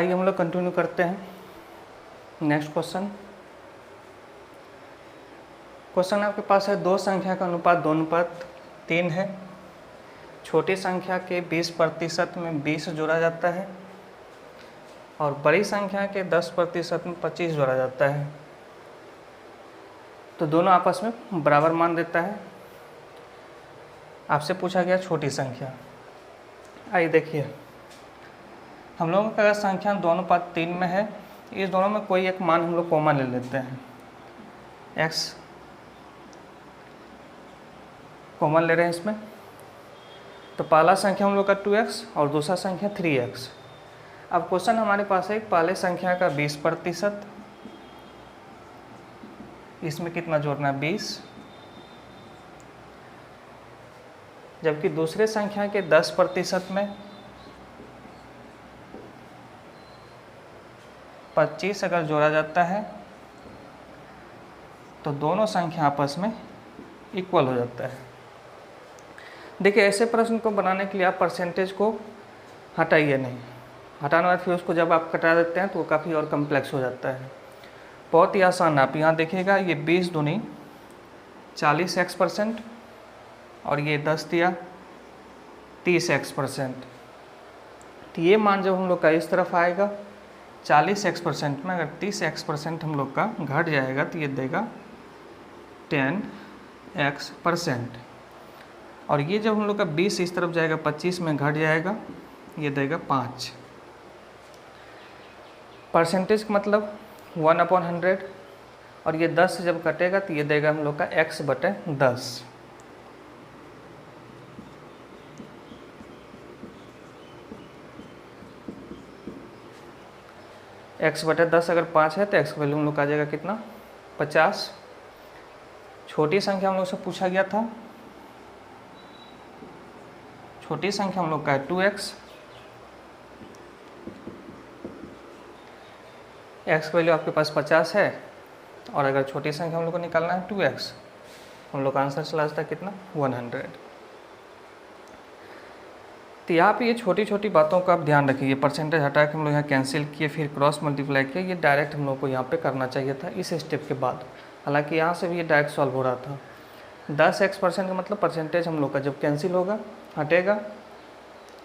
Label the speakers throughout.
Speaker 1: आइए हम लोग कंटिन्यू करते हैं। नेक्स्ट क्वेश्चन आपके पास है, दो संख्या का अनुपात 2:3 है। छोटी संख्या के 20% में 20 जोड़ा जाता है और बड़ी संख्या के 10% में 25 जोड़ा जाता है। तो दोनों आपस में बराबर मान देता है। आपसे पूछा गया छोटी संख्या। आइए देखिए, हम लोगों का अगर संख्या 2:3 में है, इस दोनों में कोई एक मान हम लोग कॉमन ले लेते हैं। x कॉमन ले रहे हैं इसमें, तो पहला संख्या हम लोग का 2x और दूसरा संख्या 3x। अब क्वेश्चन हमारे पास है, पहले संख्या का 20%, इसमें कितना जोड़ना है 20, जबकि दूसरे संख्या के 10% में 25 अगर जोड़ा जाता है तो दोनों संख्या आपस में इक्वल हो जाता है। देखिए, ऐसे प्रश्न को बनाने के लिए आप परसेंटेज को हटाइए नहीं, हटाने बाद फिर उसको जब आप कटा देते हैं तो वो काफ़ी और कम्प्लेक्स हो जाता है। बहुत ही आसान। आप यहाँ देखिएगा, ये 20 दूनी 40x% और ये 10 दिया 30x%। तो ये मान जब हम लोग का इस तरफ आएगा 40x% में, अगर 30x% हम लोग का घट जाएगा तो ये देगा 10x%। और ये जब हम लोग का 20 इस तरफ जाएगा 25 में घट जाएगा, ये देगा 5। परसेंटेज का मतलब 1/100, और ये 10 से जब कटेगा तो ये देगा हम लोग का x/10। x/10 अगर 5 है तो x का वैल्यू हम लोग का आ जाएगा कितना, 50। छोटी संख्या हम लोग से पूछा गया था, छोटी संख्या हम लोग का है 2x। x का वैल्यू आपके पास 50 है और अगर छोटी संख्या हम लोग को निकालना है 2x, हम लोग का आंसर चला जाता है कितना, 100। तो यहाँ पे ये छोटी छोटी बातों का आप ध्यान रखिए। परसेंटेज हटा के हम लोग यहाँ कैंसिल किए, फिर क्रॉस मल्टीप्लाई किए, ये डायरेक्ट हम लोग को यहाँ पे करना चाहिए था इस स्टेप के बाद। हालांकि यहाँ से भी ये डायरेक्ट सॉल्व हो रहा था। 10x% का मतलब परसेंटेज हम लोग का जब कैंसिल होगा, हटेगा,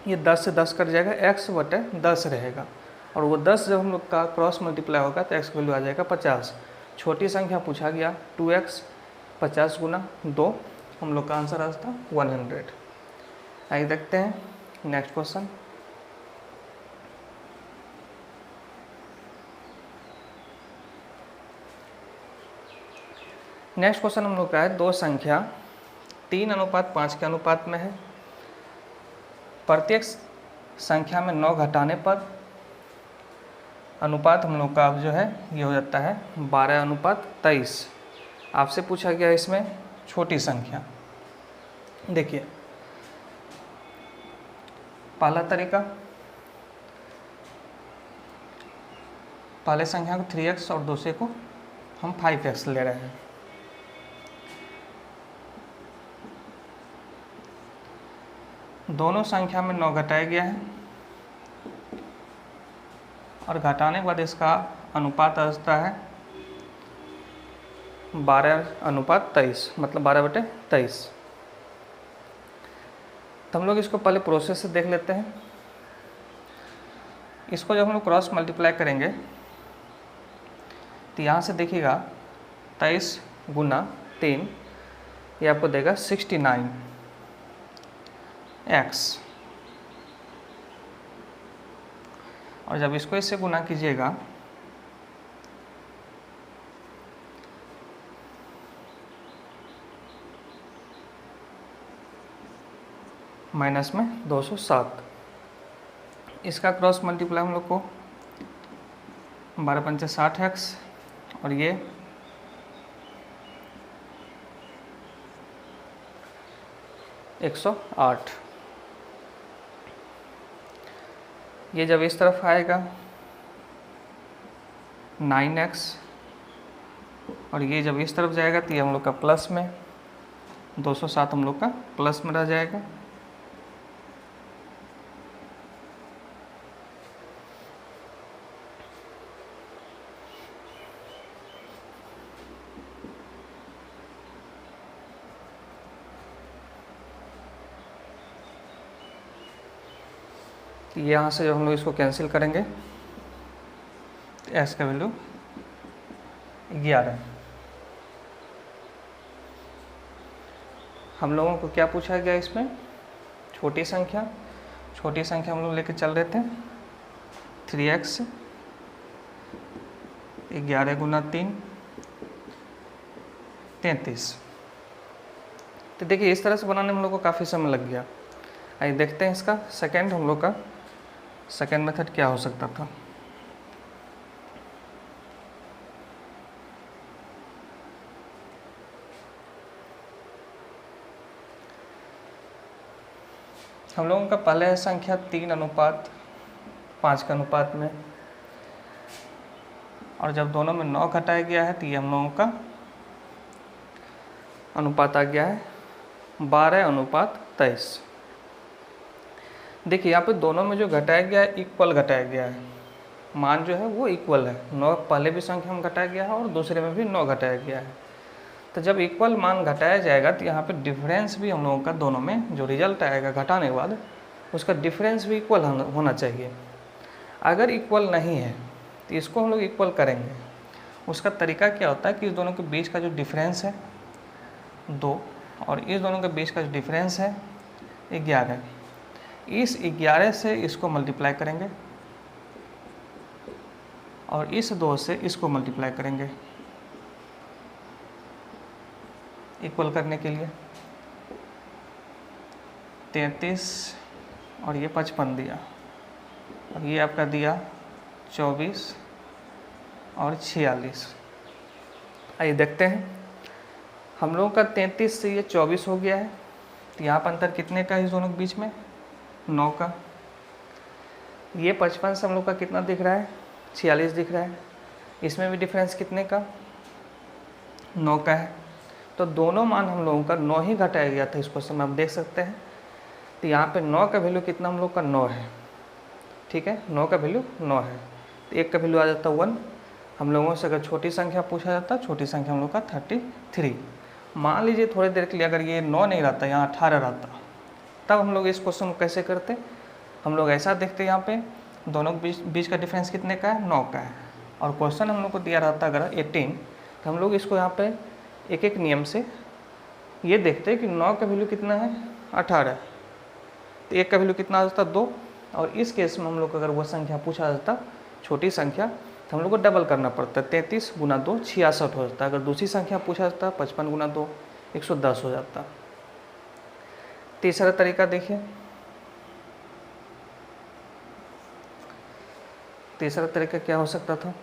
Speaker 1: ये 10 से 10 कट जाएगा, x/10 रहेगा। और वो 10 जब हम लोग का क्रॉस मल्टीप्लाई होगा तो x वैल्यू आ जाएगा 50। छोटी संख्या पूछा गया 2x, 50 गुना 2, हम लोग का आंसर आ जाता 100। आइए देखते हैं नेक्स्ट क्वेश्चन। नेक्स्ट क्वेश्चन हम लोग का है, दो संख्या 3:5 के अनुपात में है। प्रत्येक संख्या में 9 घटाने पर अनुपात हम लोग का अब जो है ये हो जाता है 12:23। आपसे पूछा गया इसमें छोटी संख्या। देखिए, पहला तरीका, पहले संख्या को 3x और दूसरे को हम 5x ले रहे हैं। दोनों संख्या में 9 घटाया गया है और घटाने के बाद इसका अनुपात आ जाता है 12:23, मतलब 12/23। तो हम लोग इसको पहले प्रोसेस से देख लेते हैं। इसको जब हम लोग क्रॉस मल्टीप्लाई करेंगे तो यहाँ से देखिएगा 23 गुना 3, ये आपको देगा 69x। और जब इसको इससे गुना कीजिएगा माइनस में 207, इसका क्रॉस मल्टीप्लाई हम लोग को 12×5 60x और ये 108। ये जब इस तरफ आएगा 9x और ये जब इस तरफ जाएगा तो ये हम लोग का प्लस में 207 हम लोग का प्लस में रह जाएगा। तो यहाँ से जब हम लोग इसको कैंसिल करेंगे तो एक्स का वैल्यू 11। हम लोगों को क्या पूछा गया इसमें, छोटी संख्या हम लोग लेके चल रहे थे 3x 11 गुना 3 33। तो देखिए इस तरह से बनाने में हम लोग को काफ़ी समय लग गया। आइए देखते हैं इसका सेकंड, हम लोग का सेकंड मेथड क्या हो सकता था। हम लोगों का पहले है संख्या 3:5 के अनुपात में, और जब दोनों में 9 घटाया गया है तो ये हम लोगों का अनुपात आ गया है 12:23। देखिए यहाँ पे दोनों में जो घटाया गया है इक्वल घटाया गया है, मान जो है वो इक्वल है। 9 पहले भी संख्या में घटाया गया है और दूसरे में भी 9 घटाया गया है। तो जब इक्वल मान घटाया जाएगा तो यहाँ पे डिफरेंस भी हम लोगों का दोनों में जो रिजल्ट आएगा घटाने के बाद उसका डिफरेंस भी इक्वल होना चाहिए। अगर इक्वल नहीं है तो इसको हम लोग इक्वल करेंगे। उसका तरीका क्या होता है कि इस दोनों के बीच का जो डिफरेंस है 2 और इस दोनों के बीच का जो डिफरेंस है 11, इस 11 से इसको मल्टीप्लाई करेंगे और इस 2 से इसको मल्टीप्लाई करेंगे इक्वल करने के लिए। 33 और ये 55 दिया, और ये आपका दिया 24 और 46। आइए देखते हैं, हम लोगों का 33 से ये 24 हो गया है, तो यहाँ पर अंतर कितने का है इस दोनों के बीच में, 9 का। ये 55 से हम लोग का कितना दिख रहा है, 46 दिख रहा है। इसमें भी डिफरेंस कितने का, 9 का है। तो दोनों मान हम लोगों का 9 ही घटाया गया था इस क्वेश्चन में, आप देख सकते हैं। तो यहाँ पे 9 का वैल्यू कितना हम लोग का 9 है, ठीक है, 9 का वैल्यू 9 है। तो 1 का वैल्यू आ जाता 1। हम लोगों से अगर छोटी संख्या पूछा जाता, छोटी संख्या हम लोग का 33। मान लीजिए थोड़ी देर के लिए अगर ये 9 नहीं रहता, यहाँ 18 रहता, तब हम लोग इस क्वेश्चन को कैसे करते, हम लोग ऐसा देखते यहाँ पे दोनों के बीच का डिफरेंस कितने का है, 9 का है, और क्वेश्चन हम लोग को दिया रहता अगर 18, तो हम लोग इसको यहाँ पे एक एक नियम से ये देखते हैं कि 9 का वैल्यू कितना है, 18, तो 1 का वैल्यू कितना आ जाता, 2। और इस केस में हम लोग को अगर वो संख्या पूछा जाता छोटी संख्या, तो हम लोग को डबल करना पड़ता है, 33 गुना 2 66 हो जाता। अगर दूसरी संख्या पूछा जाता 55 गुना 2 110 हो जाता। तीसरा तरीका देखिए, तीसरा तरीका क्या हो सकता था,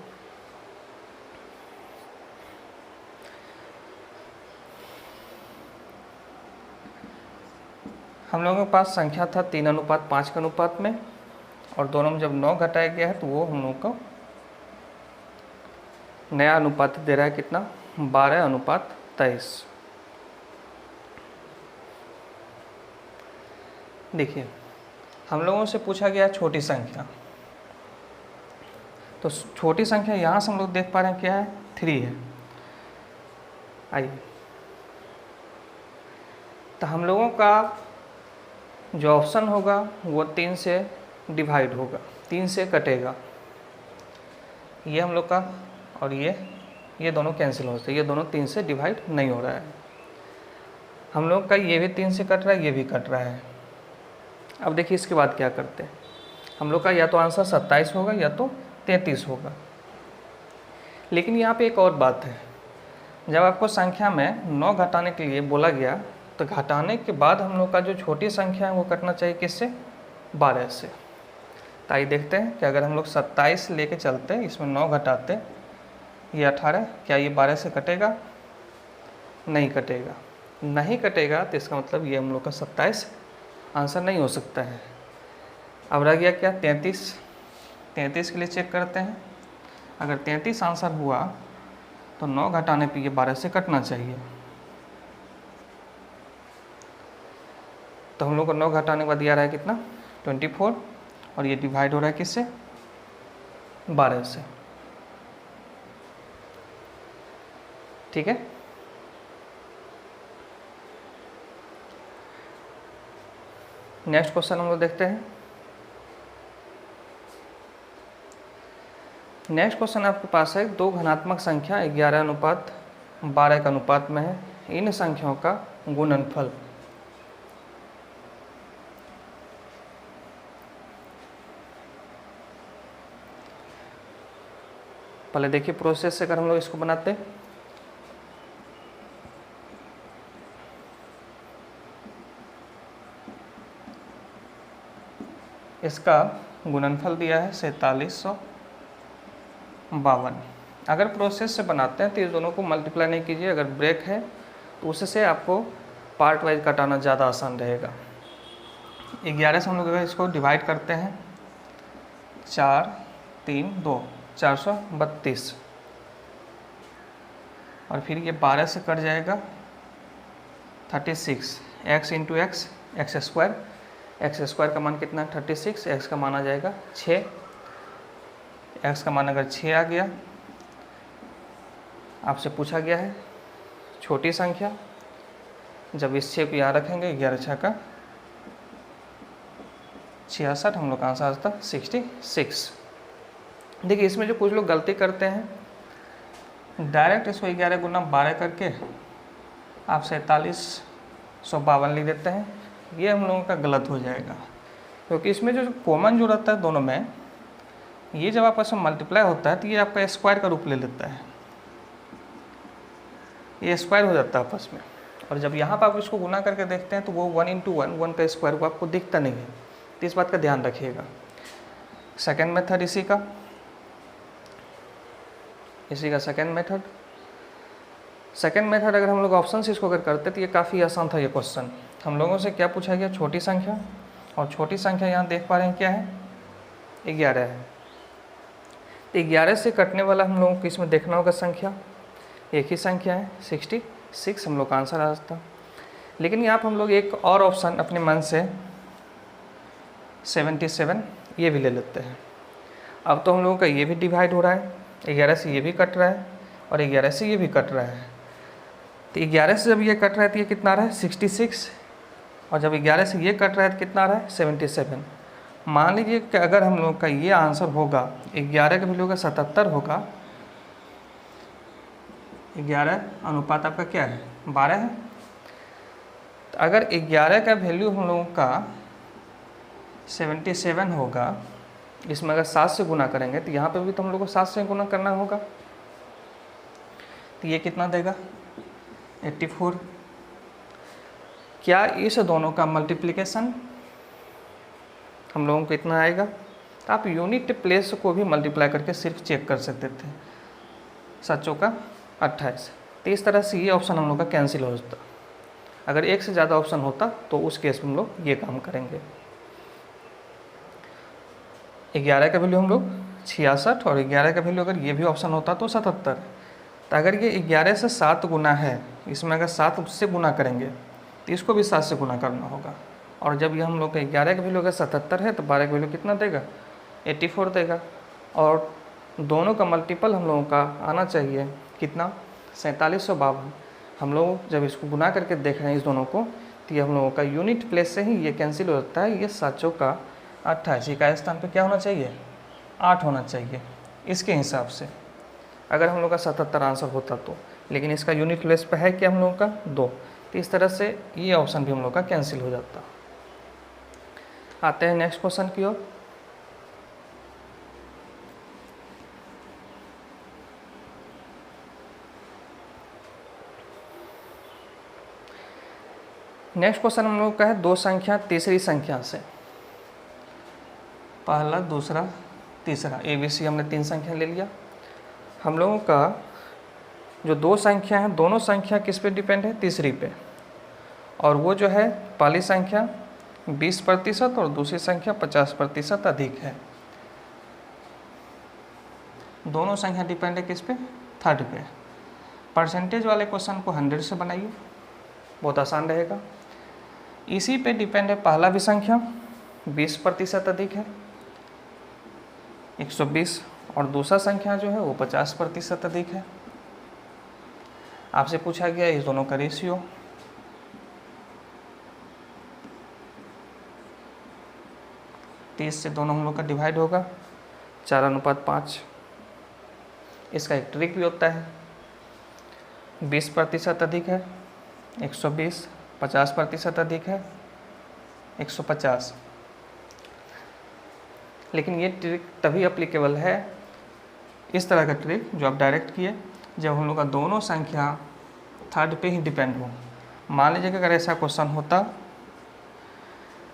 Speaker 1: हम लोगों के पास संख्या था 3:5 के अनुपात में, और दोनों में जब 9 घटाया गया है तो वो हम लोगों को नया अनुपात दे रहा है कितना, 12:23। देखिए हम लोगों से पूछा गया छोटी संख्या, तो छोटी संख्या यहाँ से हम लोग देख पा रहे हैं क्या है, 3 है। आइए, तो हम लोगों का जो ऑप्शन होगा वो 3 से डिवाइड होगा, 3 से कटेगा, ये हम लोग का, और ये दोनों कैंसिल हो सकते, ये दोनों 3 से डिवाइड नहीं हो रहा है। हम लोग का ये भी 3 से कट रहा है, ये भी कट रहा है। अब देखिए इसके बाद क्या करते हैं, हम लोग का या तो आंसर 27 होगा या तो 33 होगा। लेकिन यहाँ पे एक और बात है, जब आपको संख्या में 9 घटाने के लिए बोला गया तो घटाने के बाद हम लोग का जो छोटी संख्या है वो कटना चाहिए किससे, 12 से। तो आइए देखते हैं कि अगर हम लोग 27 लेके चलते, इसमें 9 घटाते, ये 18, क्या ये 12 से कटेगा, नहीं कटेगा। नहीं कटेगा तो इसका मतलब ये हम लोग का 27 आंसर नहीं हो सकता है। अब रह गया क्या, 33। 33 के लिए चेक करते हैं, अगर 33 आंसर हुआ तो 9 घटाने पे ये 12 से कटना चाहिए। तो हम लोग को 9 घटाने के बाद दिया रहा है कितना, 24, और ये डिवाइड हो रहा है किससे, 12 से, ठीक है। नेक्स्ट क्वेश्चन हम लोग देखते हैं, नेक्स्ट क्वेश्चन आपके पास है, दो घनात्मक संख्या 11:12 के अनुपात में है, इन संख्याओं का गुणनफल। पहले देखिए प्रोसेस से अगर हम लोग इसको बनाते हैं, इसका गुणनफल दिया है 4752। अगर प्रोसेस से बनाते हैं तो इस दोनों को मल्टीप्लाई नहीं कीजिए, अगर ब्रेक है तो उससे आपको पार्ट वाइज कटाना ज़्यादा आसान रहेगा। 11 से हम लोग अगर इसको डिवाइड करते हैं, 4 3 2 432, और फिर ये 12 से कट जाएगा 36, x into x x square का मान कितना है 36, x का मान आ जाएगा 6, x का मान अगर 6 आ गया, आपसे पूछा गया है छोटी संख्या, जब इस 6 को यहाँ रखेंगे 11 6 का 66, हम लोग का आंसर आता 66। देखिए इसमें जो कुछ लोग गलती करते हैं, डायरेक्ट इसको 11 गुना 12 करके आप 4752 लिख देते हैं, ये हम लोगों का गलत हो जाएगा, क्योंकि इसमें जो कॉमन जो रहता है दोनों में, ये जब आपस में मल्टीप्लाई होता है तो ये आपका स्क्वायर का रूप ले लेता है, ये स्क्वायर हो जाता है आपस में, और जब यहाँ पर आप इसको गुना करके देखते हैं तो वो 1 इंटू 1 का स्क्वायर को आपको दिखता नहीं है, तो इस बात का ध्यान रखिएगा। सेकेंड मेथड इसी का सेकेंड मेथड अगर हम लोग ऑप्शन से इसको अगर करते तो ये काफ़ी आसान था। ये क्वेश्चन हम लोगों से क्या पूछा गया, छोटी संख्या, और छोटी संख्या यहाँ देख पा रहे हैं क्या है 11 है, तो 11 से कटने वाला हम लोगों को इसमें देखना होगा संख्या, एक ही संख्या है 66, हम लोग का आंसर आ जाता। लेकिन यहाँ पर हम लोग एक और ऑप्शन अपने मन से 77 ये भी ले लेते हैं। अब तो हम लोगों का ये भी डिवाइड हो रहा है, 11 से ये भी कट रहा है और 11 से ये भी कट रहा है, तो 11 से जब ये कट रहा है तो ये कितना आ रहा है 66, और जब 11 से ये कट रहा है तो कितना आ रहा है 77। मान लीजिए कि अगर हम लोग का ये आंसर होगा 11 का वैल्यू का 77 होगा, 11 अनुपात आपका क्या है 12 है, तो अगर 11 का वैल्यू हम लोगों का 77 होगा, इसमें अगर 7 से गुना करेंगे तो यहाँ पे भी तो हम लोग को 7 से गुना करना होगा, तो ये कितना देगा 84। क्या इस दोनों का मल्टीप्लिकेशन हम लोगों को इतना आएगा, तो आप यूनिट प्लेस को भी मल्टीप्लाई करके सिर्फ चेक कर सकते थे, 7 का 28, तो इस तरह से ये ऑप्शन हम लोग का कैंसिल हो जाता। अगर एक से ज़्यादा ऑप्शन होता तो उस केस में हम लोग ये काम करेंगे। 11 का वैल्यू हम लोग 66, और 11 का वैल्यू अगर ये भी ऑप्शन होता तो 77, तो अगर ये 11 से 7 गुना है, इसमें अगर 7 उससे गुना करेंगे तो इसको भी 7 से गुना करना होगा, और जब ये हम लोग का 11 का वैल्यू अगर 77 है तो 12 का वैल्यू कितना देगा 84 देगा, और दोनों का मल्टीपल हम लोगों का आना चाहिए कितना 4752। हम लोग जब इसको गुना करके देख रहे हैं इस दोनों को, तो ये हम लोगों का यूनिट प्लेस से ही ये कैंसिल हो जाता है, ये 7 का 28 का स्थान पे क्या होना चाहिए 8 होना चाहिए इसके हिसाब से, अगर हम लोग का 77 आंसर होता तो, लेकिन इसका यूनिट प्लेस पे है क्या हम लोगों का 2, तो इस तरह से ये ऑप्शन भी हम लोग का कैंसिल हो जाता। आते हैं नेक्स्ट क्वेश्चन की ओर। नेक्स्ट क्वेश्चन हम लोग का है दो संख्या तीसरी संख्या से, पहला दूसरा तीसरा ABC हमने 3 संख्या ले लिया। हम लोगों का जो दो संख्या हैं दोनों संख्या किस पे डिपेंड है तीसरी पे, और वो जो है पहली संख्या 20% और दूसरी संख्या 50% अधिक है। दोनों संख्या डिपेंड है किस पे थर्ड पे। परसेंटेज वाले क्वेश्चन को 100 से बनाइए, बहुत आसान रहेगा। इसी पे डिपेंड है पहला भी संख्या 20% अधिक है 120, और दूसरा संख्या जो है वो 50% अधिक है। आपसे पूछा गया इस दोनों का रेशियो, तीस से दोनों हम लोग का डिवाइड होगा 4:5। इसका एक ट्रिक भी होता है, 20% अधिक है 120, 50% अधिक है 150। लेकिन ये ट्रिक तभी अप्लीकेबल है, इस तरह का ट्रिक जो आप डायरेक्ट किए, जब हम लोग का दोनों संख्या थर्ड पे ही डिपेंड हो। मान लीजिए कि अगर ऐसा क्वेश्चन होता,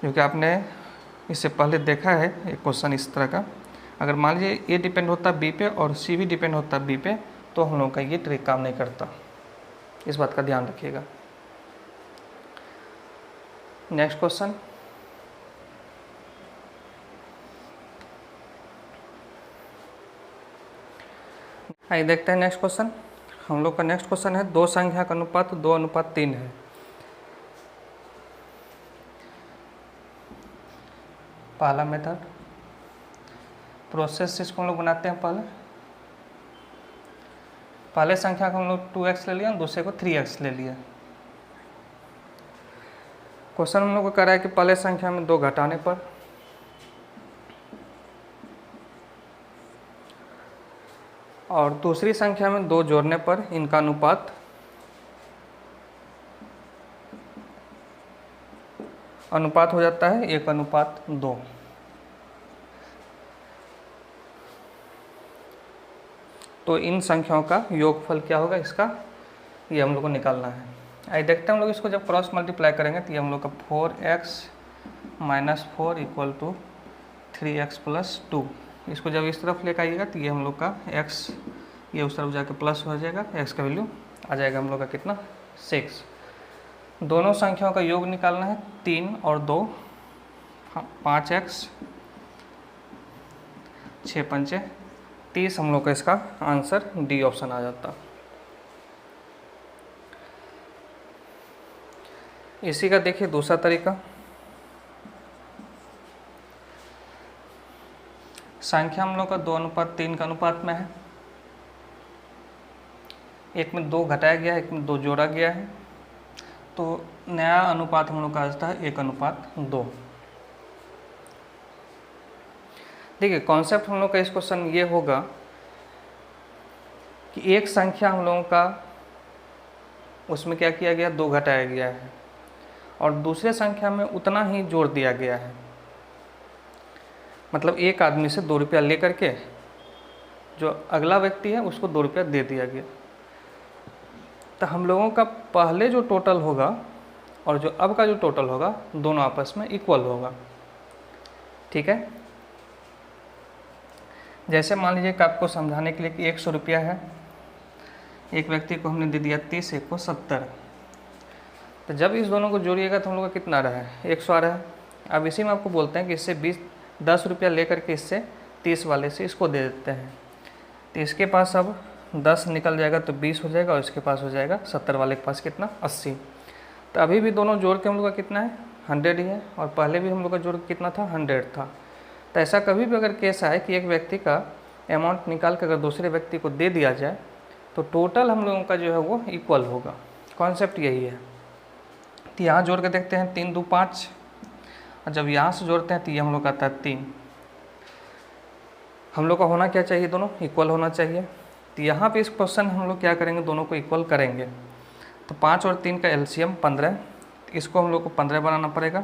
Speaker 1: जो कि आपने इससे पहले देखा है एक क्वेश्चन इस तरह का, अगर मान लीजिए ए डिपेंड होता बी पे और सी भी डिपेंड होता बी पे, तो हम लोग का ये ट्रिक काम नहीं करता। इस बात का ध्यान रखिएगा। नेक्स्ट क्वेश्चन, आइए देखते हैं नेक्स्ट क्वेश्चन। हम लोग का नेक्स्ट क्वेश्चन है दो संख्या का अनुपात 2:3 है। पहला मेथड, प्रोसेस इसको हम लोग बनाते हैं। पहले संख्या को हम लोग 2x ले लिया, दूसरे को 3x ले लिया। क्वेश्चन हम लोग को कह रहा है कि पहले संख्या में 2 घटाने पर और दूसरी संख्या में 2 जोड़ने पर इनका अनुपात हो जाता है 1:2। तो इन संख्याओं का योगफल क्या होगा इसका, ये हम लोग को निकालना है। आइए देखते हैं हम लोग इसको जब क्रॉस मल्टीप्लाई करेंगे तो ये हम लोग का 4x - 4 = 3x + 2। इसको जब इस तरफ लेकर आइएगा तो ये हम लोग का x, ये उस तरफ जाके प्लस हो जाएगा, x का वैल्यू आ जाएगा हम लोग का कितना, 6। दोनों संख्याओं का योग निकालना है, 3 और 2 5x, 6 पंचे 30। हम लोग का इसका आंसर डी ऑप्शन आ जाता। इसी का देखिए दूसरा तरीका, संख्या हम लोग का 2:3 का अनुपात में है। एक में 2 घटाया गया है, एक में 2 जोड़ा गया है, तो नया अनुपात हम लोग का आता है 1:2। देखिए कॉन्सेप्ट हम लोग का इस क्वेश्चन ये होगा कि एक संख्या हम लोगों का उसमें क्या किया गया, 2 घटाया गया है और दूसरे संख्या में उतना ही जोड़ दिया गया है। मतलब एक आदमी से 2 रुपया ले करके जो अगला व्यक्ति है उसको 2 रुपया दे दिया गया। तो हम लोगों का पहले जो टोटल होगा और जो अब का जो टोटल होगा दोनों आपस में इक्वल होगा। ठीक है, जैसे मान लीजिए कि आपको समझाने के लिए कि 100 रुपया है, एक व्यक्ति को हमने दे दिया 30, एक को 70। तो जब इस दोनों को जोड़िएगा तो हम लोग का कितना आ रहा है, 100 आ रहा है। अब इसी में आपको बोलते हैं कि इससे 10 रुपया ले करके इससे 30 वाले से इसको दे देते हैं, तो इसके पास अब 10 निकल जाएगा तो 20 हो जाएगा और इसके पास हो जाएगा 70 वाले के पास कितना, 80। तो अभी भी दोनों जोड़ के हम लोग का कितना है, 100 ही है, और पहले भी हम लोग का जोड़ कितना था, 100 था। तो ऐसा कभी भी अगर केस आए कि एक व्यक्ति का अमाउंट निकाल कर अगर दूसरे व्यक्ति को दे दिया जाए तो टोटल हम लोगों का जो है वो इक्वल होगा। कॉन्सेप्ट यही है। तो यहाँ जोड़ के देखते हैं, 3 2 5, और जब यहाँ से जोड़ते हैं तो ये हम लोग का आता है 3। हम लोग का होना क्या चाहिए, दोनों इक्वल होना चाहिए। तो यहाँ पे इस क्वेश्चन हम लोग क्या करेंगे, दोनों को इक्वल करेंगे। तो 5 और 3 का एलसीएम 15, तो इसको हम लोग को 15 बनाना पड़ेगा।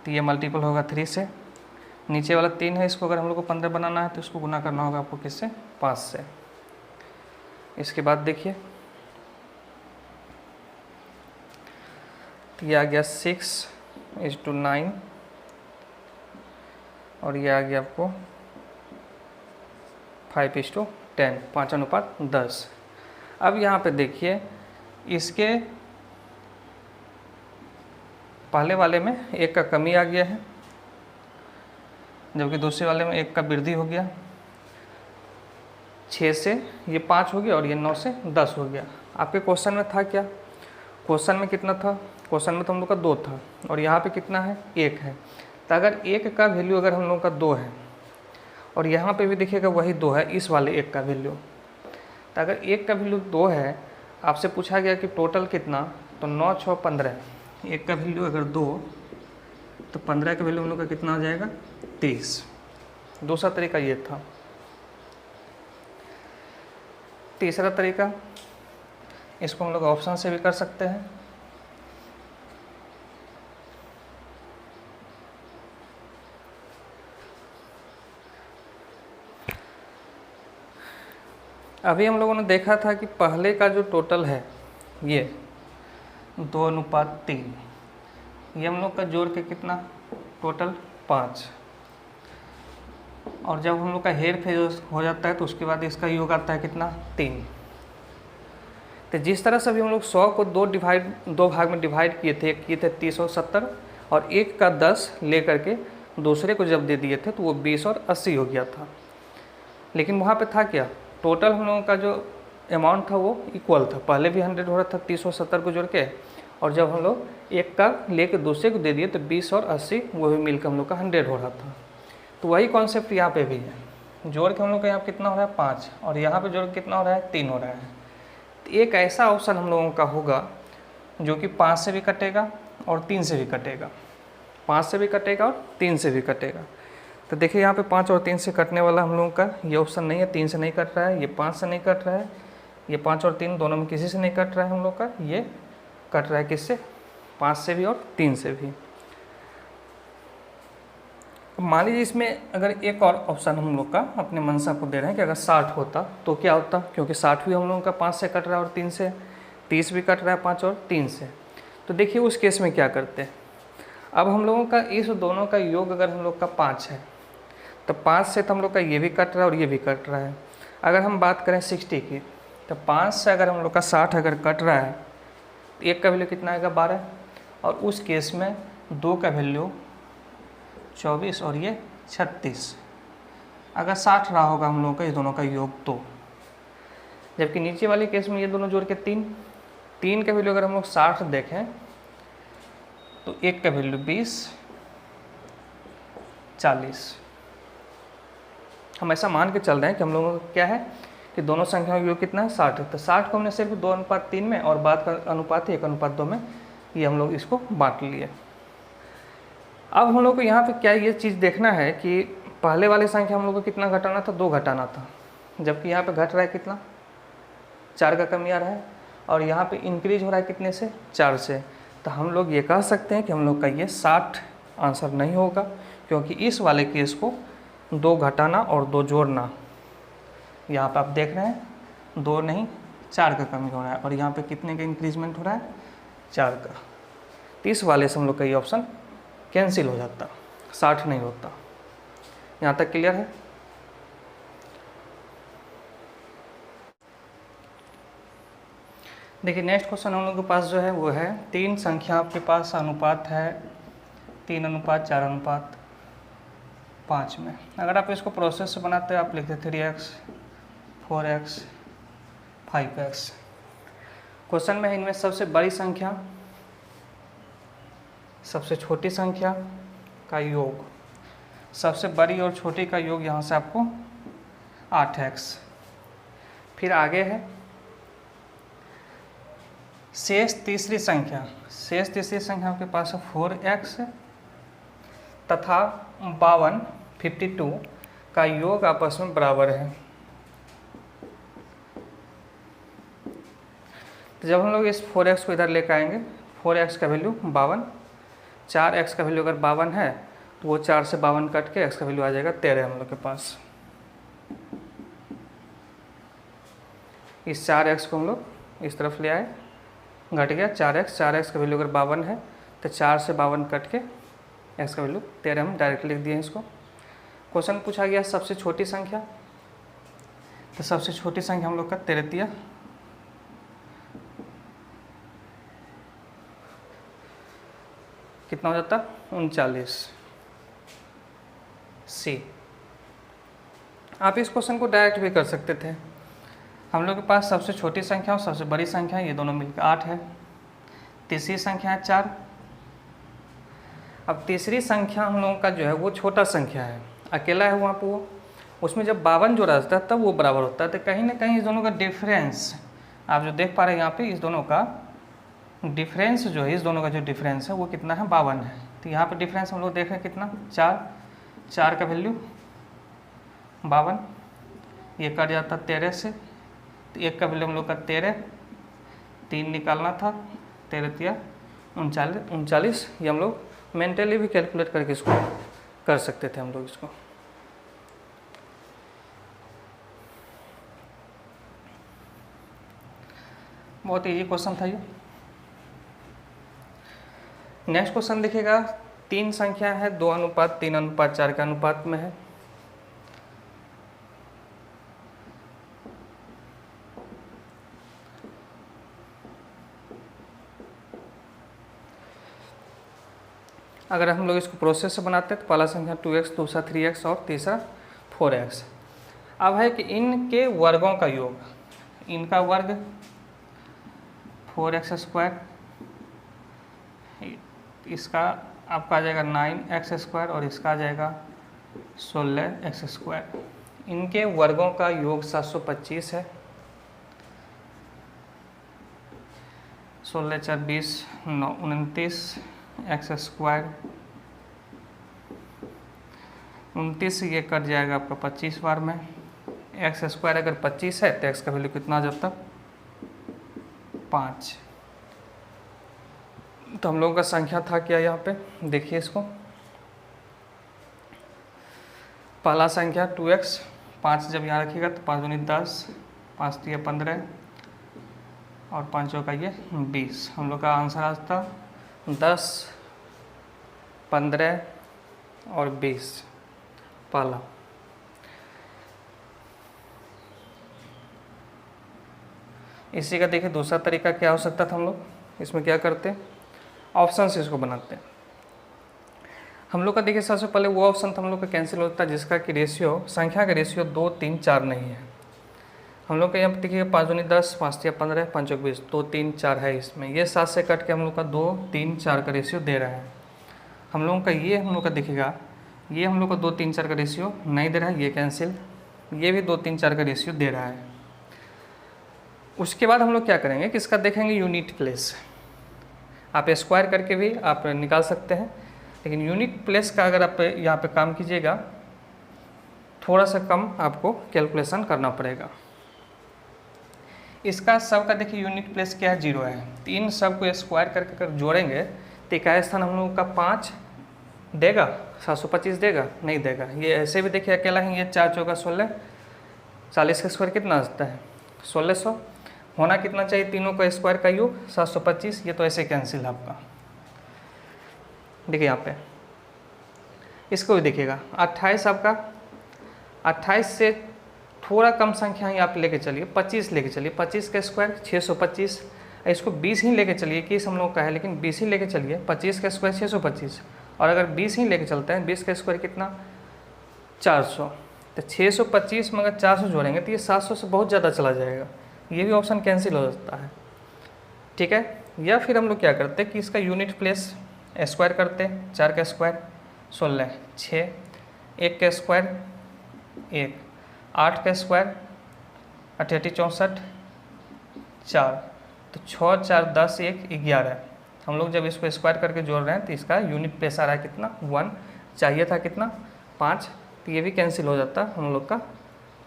Speaker 1: तो ये मल्टीपल होगा 3 से, नीचे वाला 3 है, इसको अगर हम लोग को 15 बनाना है तो इसको गुना करना होगा आपको किससे, 5 से। इसके बाद देखिए तो ये आ गया 6:9 और ये आ गया आपको 5:10, 5:10। अब यहाँ पे देखिए इसके पहले वाले में 1 का कमी आ गया है, जबकि दूसरे वाले में 1 का वृद्धि हो गया। 6 से ये 5 हो गया और ये 9 से 10 हो गया। आपके क्वेश्चन में था क्या, क्वेश्चन में कितना था, क्वेश्चन में तो हम लोग का 2 था और यहाँ पे कितना है, 1 है। तो अगर 1 का वैल्यू अगर हम लोग का 2 है और यहाँ पे भी देखिएगा वही 2 है, इस वाले 1 का वैल्यू। तो अगर 1 का वैल्यू 2 है, आपसे पूछा गया कि टोटल कितना, तो 9 6 15, 1 का वैल्यू अगर 2 तो 15 का वैल्यू हम लोग का कितना आ जाएगा, 30। दूसरा तरीका ये था। तीसरा तरीका, इसको हम लोग ऑप्शन से भी कर सकते हैं। अभी हम लोगों ने देखा था कि पहले का जो टोटल है ये 2:3, ये हम लोग का जोड़ के कितना टोटल 5, और जब हम लोग का हेर फेर हो जाता है तो उसके बाद इसका योग आता है कितना 3। तो जिस तरह से अभी हम लोग 100 को दो भाग में डिवाइड किए थे, एक किए थे 30 और 70, और एक का 10 ले करके दूसरे को जब दे दिए थे तो वो 20 और 80 हो गया था। लेकिन वहाँ पे था क्या, टोटल हम लोगों का जो अमाउंट था वो इक्वल था, पहले भी 100 हो रहा था 30 और 70 को जोड़ के, और जब हम लोग एक का लेके दूसरे को दे दिए तो 20 और 80 वो भी मिलकर हम लोग का 100 हो रहा था। तो वही कॉन्सेप्ट यहाँ पे भी है, जोड़ के हम लोग का यहाँ कितना हो रहा है 5, और यहाँ पे जोड़ के कितना हो रहा है 3 हो रहा है। तो एक ऐसा ऑप्शन हम लोगों का होगा जो कि 5 से भी कटेगा और 3 से भी कटेगा, 5 से भी कटेगा और 3 से भी कटेगा। तो देखिए यहाँ पे 5 और 3 से कटने वाला हम लोगों का ये ऑप्शन नहीं है, 3 से नहीं कट रहा है, ये 5 से नहीं कट रहा है, ये 5 और 3 दोनों में किसी से नहीं कट रहा है हम लोग का, ये कट रहा है किससे, 5 से भी और 3 से भी। मान लीजिए इसमें अगर एक और ऑप्शन हम लोग का अपने मनसा को दे रहे हैं कि अगर 60 होता तो क्या होता, क्योंकि 60 भी हम लोगों का 5 से कट रहा है और 3 से, 30 भी कट रहा है 5 और 3 से। तो देखिए उस केस में क्या करते हैं, अब हम लोगों का इस दोनों का योग अगर हम लोग का 5 है तो 5 से तो हम लोग का ये भी कट रहा है और ये भी कट रहा है। अगर हम बात करें 60 की, तो 5 से अगर हम लोग का 60 अगर कट रहा है तो एक का वैल्यू कितना आएगा 12, और उस केस में 2 का वैल्यू 24 और ये 36, अगर 60 रहा होगा हम लोगों का इस दोनों का योग तो। जबकि नीचे वाले केस में ये दोनों जोड़ के 3 का वैल्यू अगर हम लोग 60 देखें तो एक का वैल्यू 20, 40। हम ऐसा मान के चल रहे हैं कि हम लोगों को क्या है कि दोनों संख्याओं का योग कितना है 60 है, तो 60 को हमने सिर्फ 2:3 में और बाद का अनुपात 1:2 में ये हम लोग इसको बांट लिए। अब हम लोग को यहाँ पे क्या ये चीज़ देखना है कि पहले वाली संख्या हम लोग को कितना घटाना था, 2 घटाना था, जबकि यहाँ पे घट रहा है कितना 4 का कमी आ रहा है, और यहाँ पे इंक्रीज हो रहा है कितने से 4 से। तो हम लोग ये कह सकते हैं कि हम लोग का ये 60 आंसर नहीं होगा, क्योंकि इस वाले केस को 2 घटाना और 2 जोड़ना, यहाँ पे आप देख रहे हैं 2 नहीं 4 का कमी हो रहा है, और यहाँ पे कितने का इंक्रीजमेंट हो रहा है 4 का। तो इस वाले से हम लोग का ये ऑप्शन कैंसिल हो जाता, 60 नहीं होता। यहाँ तक क्लियर है। देखिए नेक्स्ट क्वेश्चन हम लोग के पास जो है वो है 3 संख्या आपके पास अनुपात है 3:4:5 में। अगर आप इसको प्रोसेस से बनाते हैं आप लिखते 3x 4x 5x। क्वेश्चन में है इनमें सबसे बड़ी संख्या सबसे छोटी संख्या का योग, सबसे बड़ी और छोटी का योग यहाँ से आपको 8x। फिर आगे है शेष तीसरी संख्या आपके पास है 4x तथा 52 का योग आपस में बराबर है। तो जब हम लोग इस 4x को इधर लेकर आएंगे, 4x का वैल्यू 52, 4x का वैल्यू अगर 52 है तो वो 4 से 52 कट के x का वैल्यू आ जाएगा 13 हम लोग के पास। इस 4x को हम लोग इस तरफ ले आए, घट गया 4x का वैल्यू अगर 52 है तो 4 से 52 कट के x का वैल्यू 13 हम डायरेक्ट लिख दिए इसको। क्वेश्चन पूछा गया सबसे छोटी संख्या, तो सबसे छोटी संख्या हम लोग का 13 कितना हो जाता 39 सी। आप इस क्वेश्चन को डायरेक्ट भी कर सकते थे। हम लोग के पास सबसे छोटी संख्या और सबसे बड़ी संख्या ये दोनों मिलकर 8 है, तीसरी संख्या है 4। अब तीसरी संख्या हम लोगों का जो है वो छोटा संख्या है, अकेला है वहाँ पर वो, उसमें जब 52 जोड़ा जाता है तब वो बराबर होता है। तो कहीं ना कहीं इस दोनों का डिफरेंस आप जो देख पा रहे हैं यहाँ पे, इस दोनों का डिफरेंस जो है, इस दोनों का जो डिफरेंस है वो कितना है 52 है। तो यहाँ पे डिफरेंस हम लोग देख रहे हैं कितना 4 का वैल्यू 52, ये कट जाता 13 से, तो एक का वैल्यू हम लोग का 13, 3 निकालना था, 13 तिया 39। ये हम लोग मेंटली भी कैलकुलेट करके इसको कर सकते थे हम लोग इसको। बहुत इजी क्वेश्चन था ये। नेक्स्ट क्वेश्चन देखिएगा, 3 संख्या है 2:3:4 के अनुपात में है। अगर हम लोग इसको प्रोसेस से बनाते हैं तो पहला संख्या 2x, दूसरा 3x और तीसरा 4x। अब है कि इनके वर्गों का योग, इनका वर्ग 4x², इसका आपका आ जाएगा 9x² और इसका आ जाएगा 16x²। इनके वर्गों का योग 725 है। 16 4 20 9 29 x², 29 ये कट जाएगा आपका 25 बार में। x² अगर 25 है तो x का वैल्यू कितना आ जाता, 5। तो हम लोगों का संख्या था क्या यहाँ पे, देखिए इसको। पहला संख्या 2x, 5 जब यहाँ रखिएगा तो 5 दूनी 10, 5 तिया 15 और 5 का ये 20। हम लोग का आंसर आता 10, 15 और 20 पहला। इसी का देखिए दूसरा तरीका क्या हो सकता था, हम लोग इसमें क्या करते, ऑप्शन से इसको बनाते हैं। हम लोग का देखिए सबसे पहले वो ऑप्शन था हम लोग का कैंसिल होता है जिसका कि रेशियो, संख्या का रेशियो 2 3 4 नहीं है। हम लोग का यहाँ पर देखिए 5 दूनी 10, 5 तिया 15, 5 चौक 20, 2 3 4 है इसमें। ये 7 से कट के हम लोग का 2 3 4 का रेशियो दे रहा है। हम लोगों का ये हम लोग का देखिएगा, ये हम लोग का 2 3 4 का रेशियो नहीं दे रहा है, ये कैंसिल। ये भी 2 3 4 का रेशियो दे रहा है। उसके बाद हम लोग क्या करेंगे कि इसका देखेंगे यूनिट प्लेस। आप स्क्वायर करके भी आप निकाल सकते हैं, लेकिन यूनिट प्लेस का अगर आप यहाँ पे काम कीजिएगा थोड़ा सा कम आपको कैलकुलेशन करना पड़ेगा। इसका सब का देखिए यूनिट प्लेस क्या है, 0 है। तो इन सब को स्क्वायर करके अगर जोड़ेंगे तो इकाई स्थान हम लोगों का 5 देगा, 725 देगा, नहीं देगा। ये ऐसे भी देखिए अकेला ही, ये 4 चौका 16, 40 का स्क्वायर कितना आता है 1600। होना कितना चाहिए तीनों का स्क्वायर का योग 725। ये तो ऐसे कैंसिल है आपका। देखिए यहाँ पे इसको भी देखिएगा 28 आपका, 28 से थोड़ा कम संख्या ही आप लेके चलिए, 25 लेके चलिए। 25 का स्क्वायर 625, इसको 20 ही लेके चलिए, किस हम लोग का है लेकिन 20 ही लेके चलिए। 25 का स्क्वायर 625 और अगर 20 ही लेके चलते हैं, 20 का स्क्वायर कितना 400। तो 625 में अगर 400 जोड़ेंगे तो ये 700 से बहुत ज़्यादा चला जाएगा। ये भी ऑप्शन कैंसिल हो जाता है, ठीक है। या फिर हम लोग क्या करते हैं कि इसका यूनिट प्लेस स्क्वायर करते हैं। 4 का स्क्वायर 16, 6, 1 का स्क्वायर 1, 8 का स्क्वायर 88 64 4, तो 6 4 10 1 11। हम लोग जब इसको स्क्वायर करके जोड़ रहे हैं तो इसका यूनिट प्लेस आ रहा है कितना 1, चाहिए था कितना 5। तो ये भी कैंसिल हो जाता, हम लोग का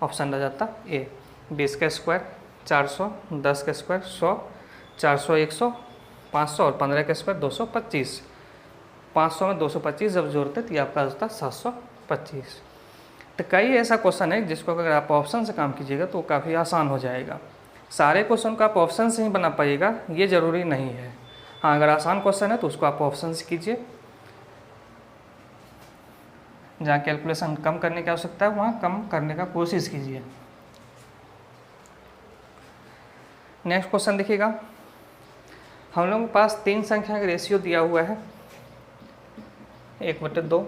Speaker 1: ऑप्शन रह जाता ए। 20 का स्क्वायर 400, 10 का स्क्वायर 100, 400 100, 500 और 15 का स्क्वायर 225। 500 में 225 जब जोड़ते तो ये आपका होता 725। तो कई ऐसा क्वेश्चन है जिसको अगर आप ऑप्शन से काम कीजिएगा तो काफ़ी आसान हो जाएगा। सारे क्वेश्चन को आप ऑप्शन से ही बना पाइएगा ये ज़रूरी नहीं है। हाँ, अगर आसान क्वेश्चन है तो उसको आप ऑप्शन से कीजिए। जहाँ कैलकुलेशन कम करने की आवश्यकता है वहाँ कम करने का कोशिश कीजिए। नेक्स्ट क्वेश्चन देखिएगा, हम लोगों के पास 3 संख्या का रेशियो दिया हुआ है 1/2,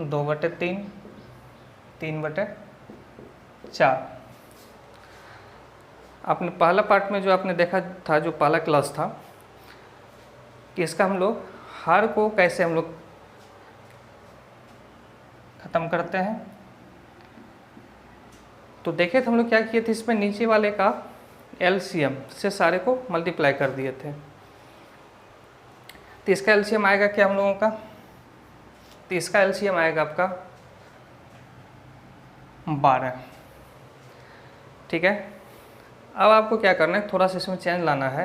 Speaker 1: 2/3, 3/4। आपने पहला पार्ट में जो आपने देखा था, जो पहला क्लास था कि इसका हम लोग हर को कैसे हम लोग ख़त्म करते हैं। तो देखे थे हम लोग क्या किए थे, इसमें नीचे वाले का एलसीएम से सारे को मल्टीप्लाई कर दिए थे। तो इसका एलसीएम आएगा क्या हम लोगों का, तो इसका एलसीएम आएगा आपका 12, ठीक है। अब आपको क्या करना है, थोड़ा सा इसमें चेंज लाना है।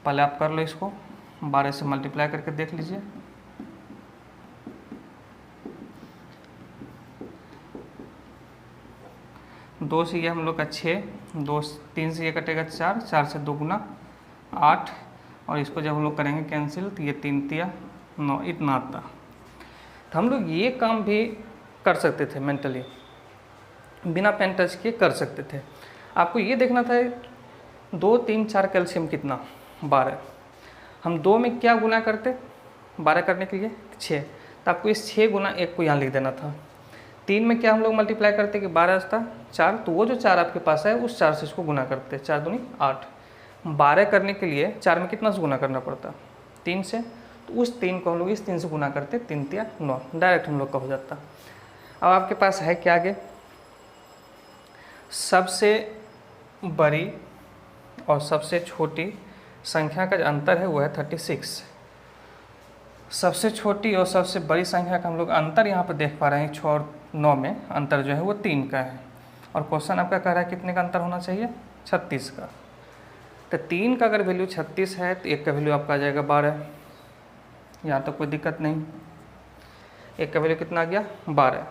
Speaker 1: पहले आप कर लो इसको, 12 से मल्टीप्लाई करके देख लीजिए। दो से ये हम लोग का 6, 2 3 से ये कटेगा 4, 4 से 2 गुना 8, और इसको जब हम लोग करेंगे कैंसिल तो ये 3 तिया 9, इतना आता। तो हम लोग ये काम भी कर सकते थे मेंटली, बिना पेन टच किए कर सकते थे। आपको ये देखना था 2 3 4 कैल्शियम कितना 12, हम 2 में क्या गुना करते 12 करने के लिए 6, तो आपको इस 6 गुना 1 को यहाँ लिख देना था। 3 में क्या हम लोग मल्टीप्लाई करते कि 12 था 4, तो वो जो 4 आपके पास है उस 4 से इसको गुना करते, 4 दूनी 8। 12 करने के लिए 4 में कितना से गुना करना पड़ता 3 से, तो उस 3 को हम लोग इस 3 से गुना करते, 3 तिया 9, डायरेक्ट हम लोग का हो जाता। अब आपके पास है क्या आगे, सबसे बड़ी और सबसे छोटी संख्या का जो अंतर है वो है 36। सबसे छोटी और सबसे बड़ी संख्या का हम लोग अंतर यहाँ पर देख पा रहे हैं 6 और 9 में अंतर जो है वो 3 का है, और क्वेश्चन आपका कह रहा है कितने का अंतर होना चाहिए 36 का। तो 3 का अगर वैल्यू 36 है तो 1 का वैल्यू आपका आ जाएगा 12, यहाँ तो कोई दिक्कत नहीं। 1 का वैल्यू कितना आ गया 12।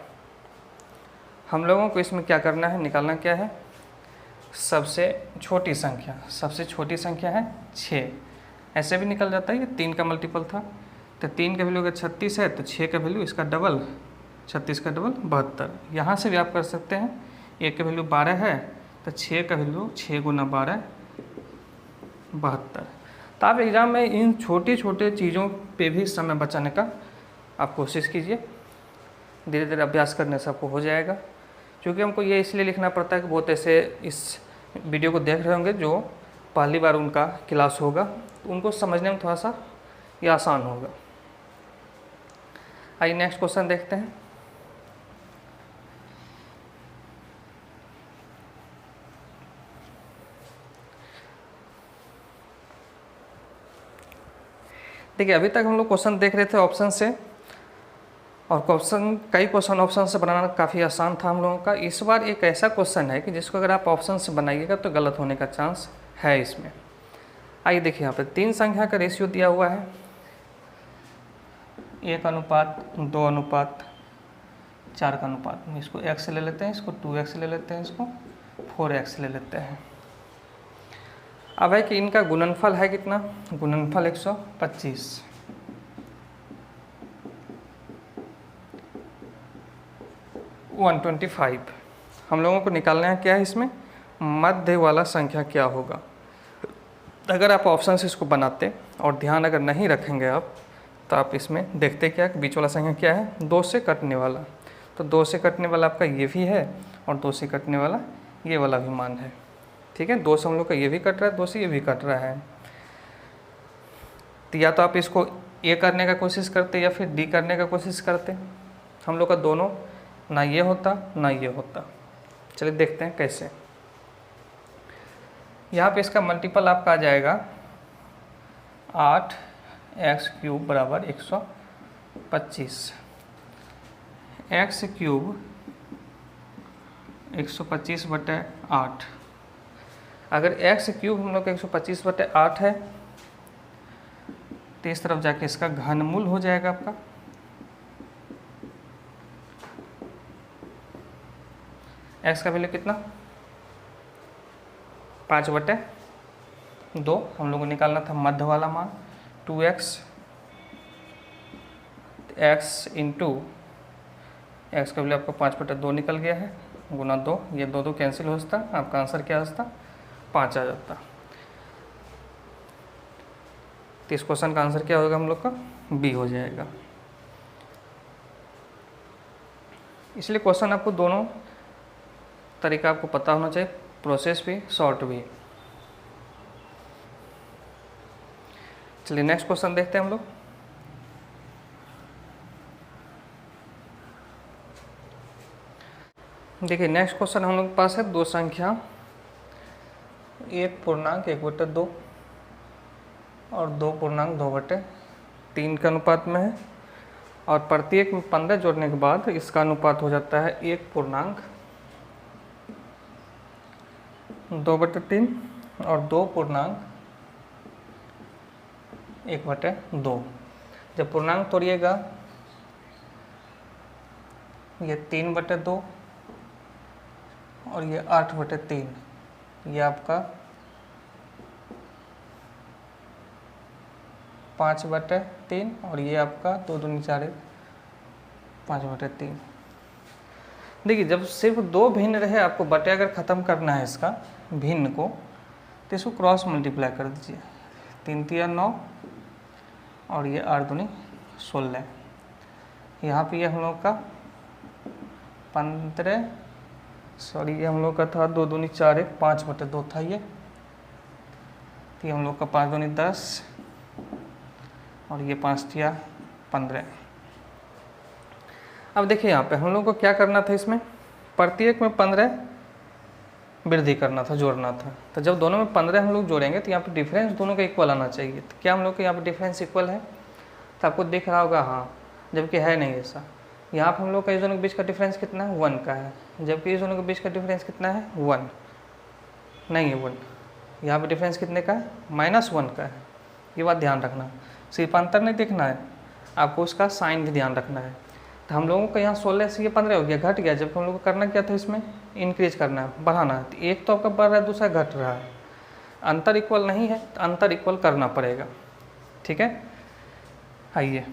Speaker 1: हम लोगों को इसमें क्या करना है, निकालना क्या है, सबसे छोटी संख्या। सबसे छोटी संख्या है 6, ऐसे भी निकल जाता है, ये 3 का मल्टीपल था। तो 3 का वैल्यू अगर 36 है तो 6 का वैल्यू इसका डबल, 36 का डबल 72। यहाँ से भी आप कर सकते हैं, 1 का वैल्यू 12 है तो 6 का वैल्यू 6 गुना 12 72। तो आप एग्ज़ाम में इन छोटे छोटे चीज़ों पे भी समय बचाने का आप कोशिश कीजिए, धीरे धीरे अभ्यास करने से आपको हो जाएगा। क्योंकि हमको ये इसलिए लिखना पड़ता है कि बहुत ऐसे इस वीडियो को देख रहे होंगे जो पहली बार उनका क्लास होगा, तो उनको समझने में थोड़ा सा ये आसान होगा। आइए नेक्स्ट क्वेश्चन देखते हैं। देखिए अभी तक हम लोग क्वेश्चन देख रहे थे ऑप्शन से, और कई क्वेश्चन ऑप्शन से बनाना काफ़ी आसान था हम लोगों का। इस बार एक ऐसा क्वेश्चन है कि जिसको अगर आप ऑप्शन से बनाइएगा तो गलत होने का चांस है इसमें। आइए देखिए यहाँ पे 3 संख्या का रेशियो दिया हुआ है 1:2:4 का अनुपात। इसको x ले लेते हैं, इसको 2x ले लेते हैं, इसको 4x ले लेते हैं। अब है कि इनका गुणनफल है कितना, गुणनफल 125। हम लोगों को निकालना है क्या है इसमें, मध्य वाला संख्या क्या होगा। अगर आप ऑप्शन से इसको बनाते और ध्यान अगर नहीं रखेंगे आप, तो आप इसमें देखते क्या कि बीच वाला संख्या क्या है 2 से कटने वाला। तो 2 से कटने वाला आपका ये भी है और 2 से कटने वाला ये वाला भी मान है। ठीक है, 2 से हम लोग का ये भी कट रहा है, 2 से ये भी कट रहा है। तो या तो आप इसको ए करने का कोशिश करते या फिर डी करने का कोशिश करते। हम लोग का दोनों ना ये होता ना ये होता। चलिए देखते हैं कैसे। यहाँ पे इसका मल्टीपल आपका आ जाएगा 8x³ बराबर 125। x³ 125/8। अगर x³ हम लोग का 125/8 है तो इस तरफ जाके इसका घनमूल हो जाएगा आपका x का वैल्यू कितना 5/2। हम लोग को निकालना था मध्य वाला मान 2x। x इंटू x का वैल्यू आपका 5/2 निकल गया है, गुना 2, ये 2 कैंसिल हो जाता, आपका आंसर क्या आता 5 आ जाता। तो इस क्वेश्चन का आंसर क्या होगा हम लोग का बी हो जाएगा। इसलिए क्वेश्चन आपको दोनों तरीका आपको पता होना चाहिए, प्रोसेस भी शॉर्ट भी। चलिए नेक्स्ट क्वेश्चन देखते हैं हम लोग। देखिए नेक्स्ट क्वेश्चन हम लोग के पास है 2 संख्या 1.1/2 और 2.2/3 के अनुपात में है, और प्रत्येक में 15 जोड़ने के बाद इसका अनुपात हो जाता है 1.9 2/3 और 2 पूर्णांक 1/2। जब पूर्णांक तोड़िएगा ये 3/2 और ये 8/3, ये आपका 5/3 और ये आपका 2 दूनी 4 5/3। देखिए जब सिर्फ 2 भिन्न रहे, आपको बटे अगर ख़त्म करना है इसका भिन्न को, तो इसको क्रॉस मल्टीप्लाई कर दीजिए। 3 तिया 9 और ये 8 दूनी 16। यहाँ पे ये हम लोग का 15, सॉरी ये हम लोग का था 2 दूनी 4 5/2 था ये, तो ये हम लोग का 5 दूनी 10 और ये 5 तिया 15। अब देखिए यहाँ पे हम लोग को क्या करना था, इसमें प्रत्येक में 15 वृद्धि करना था, जोड़ना था। तो जब दोनों में 15 हम लोग जोड़ेंगे तो यहाँ पे डिफरेंस दोनों का इक्वल आना चाहिए। तो क्या हम लोग के यहाँ पे डिफरेंस इक्वल है? तो आपको दिख रहा होगा हाँ, जबकि है नहीं ऐसा। यहाँ पर हम लोग का इस दोनों के बीच का डिफरेंस कितना है? 1 का है, जबकि इस दोनों के बीच का डिफरेंस कितना है? 1 नहीं है 1। यहाँ पर डिफरेंस कितने का है? -1 का है। ये बात ध्यान रखना, सिर्फ अंतर नहीं देखना है, आपको उसका साइन भी ध्यान रखना है। तो हम लोगों को यहाँ 16 से ये 15 हो गया, घट गया। जबकि हम लोग को करना क्या था, इसमें इंक्रीज करना है, बढ़ाना है। तो एक तो आपका बढ़ रहा है, दूसरा घट रहा है, अंतर इक्वल नहीं है, तो अंतर इक्वल करना पड़ेगा। ठीक है, आइए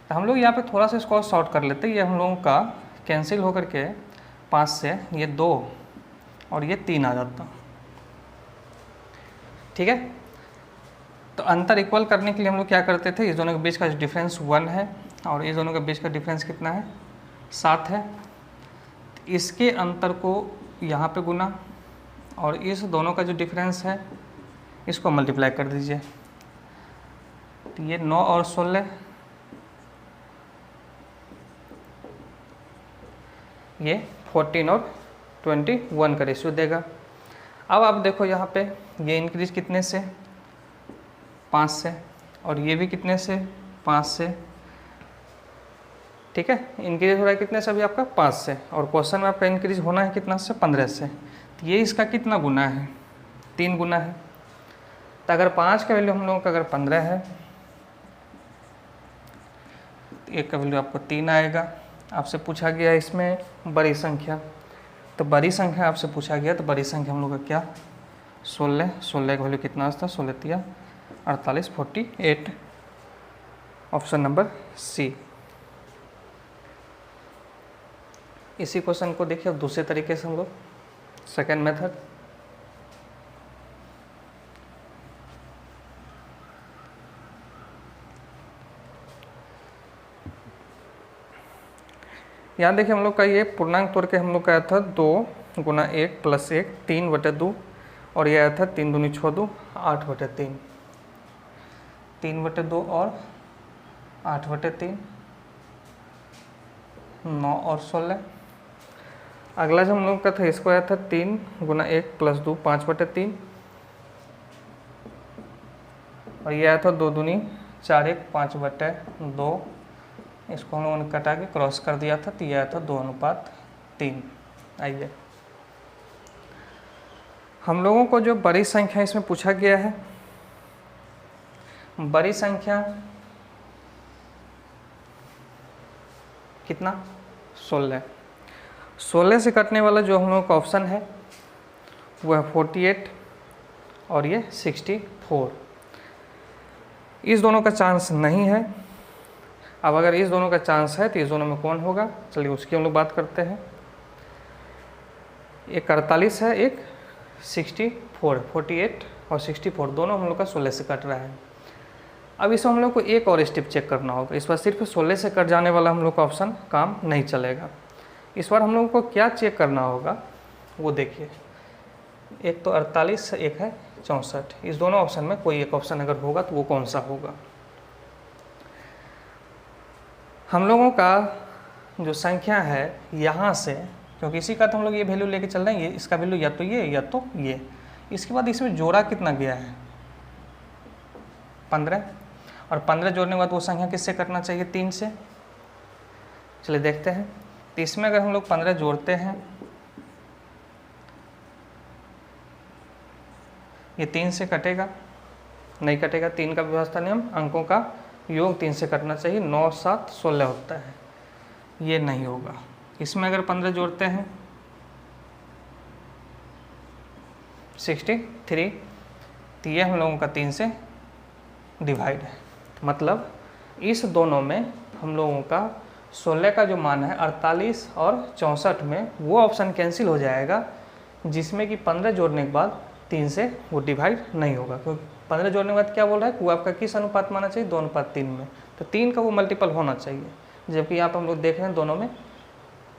Speaker 1: तो हम लोग यहाँ पे थोड़ा सा इसको शॉर्ट कर लेते हैं। ये हम लोगों का कैंसिल होकर के 5 से ये 2 और ये 3 आ जाता। ठीक है, तो अंतर इक्वल करने के लिए हम लोग क्या करते थे, इस दोनों के बीच का डिफरेंस 1 है और इस दोनों के बीच का डिफरेंस कितना है? 7 है। इसके अंतर को यहाँ पे गुना और इस दोनों का जो डिफरेंस है इसको मल्टीप्लाई कर दीजिए। तो ये 9 और 16, ये 14 और 21 का रेशियो देगा। अब आप देखो यहाँ पे ये इंक्रीज कितने से? 5 से, और ये भी कितने से? 5 से। ठीक है, इंक्रीज हो रहा है कितने से? अभी आपका 5 से, और क्वेश्चन में आपका इंक्रीज होना है कितना से? 15 से। तो ये इसका कितना गुना है? 3 गुना है। तो अगर 5 का वैल्यू हम लोगों का अगर 15 है, तो 1 का वैल्यू आपको 3 आएगा। आपसे पूछा गया इसमें बड़ी संख्या, तो बड़ी संख्या आपसे पूछा गया, तो बड़ी संख्या हम लोग का क्या? 16। 16 का वैल्यू कितना था? 16 तिया 48, 48। Option number C. इसी क्वेश्चन को देखिए अब दूसरे तरीके से हम लोग, सेकेंड मेथड। यहाँ देखिए हम लोग का ये पूर्णांक तोड़ के हम लोग का आया था 2 गुना 1 प्लस 1 3/2, और ये आया था 3 दूनी 6 2 8/3। 3/2 और 8/3, 9 और 16। अगला जो हम लोग का था इसको आया था 3 गुना 1 प्लस 2 5/3, और ये आया था 2 दूनी 4 1 5/2। इसको हम लोगों ने कटा के क्रॉस कर दिया था, तो ये आया था 2:3। आइए हम लोगों को जो बड़ी संख्या इसमें पूछा गया है, बड़ी संख्या कितना? 16। 16 से कटने वाला जो हम लोगों का ऑप्शन है वो है 48 और ये 64। इस दोनों का चांस नहीं है। अब अगर इस दोनों का चांस है तो इस दोनों में कौन होगा? चलिए उसकी हम लोग बात करते हैं। एक 48 है, एक 64। 48 और 64 दोनों हम लोग का 16 से कट रहा है। अब इसमें हम लोग को एक और स्टेप चेक करना होगा। इस बार सिर्फ 16 से कट जाने वाला हम लोग का ऑप्शन काम नहीं चलेगा। इस बार हम लोगों को क्या चेक करना होगा वो देखिए। एक तो 48, एक है 64। इस दोनों ऑप्शन में कोई एक ऑप्शन अगर होगा तो वो कौन सा होगा? हम लोगों का जो संख्या है यहाँ से, क्योंकि इसी का तो हम लोग ये वैल्यू लेके चल रहे हैं, ये इसका वैल्यू या तो ये या तो ये। इसके बाद इसमें जोड़ा कितना गया है? 15, और 15 जोड़ने के बाद वो संख्या किससे करना चाहिए? 3 से। चलिए देखते हैं। तो इसमें अगर हम लोग 15 जोड़ते हैं ये 3 से कटेगा नहीं कटेगा, 3 का व्यवस्था नियम, अंकों का योग 3 से कटना चाहिए, 9 7 16 होता है, ये नहीं होगा। इसमें अगर 15 जोड़ते हैं 63, तो ये हम लोगों का 3 से डिवाइड है। मतलब इस दोनों में हम लोगों का 16 का जो मान है 48 और 64 में वो ऑप्शन कैंसिल हो जाएगा, जिसमें कि 15 जोड़ने के बाद 3 से वो डिवाइड नहीं होगा। क्योंकि 15 जोड़ने के बाद क्या बोल रहा है कि वो आपका किस अनुपात माना चाहिए, 2:3 में, तो 3 का वो मल्टीपल होना चाहिए। जबकि यहाँ पर हम लोग देख रहे हैं दोनों में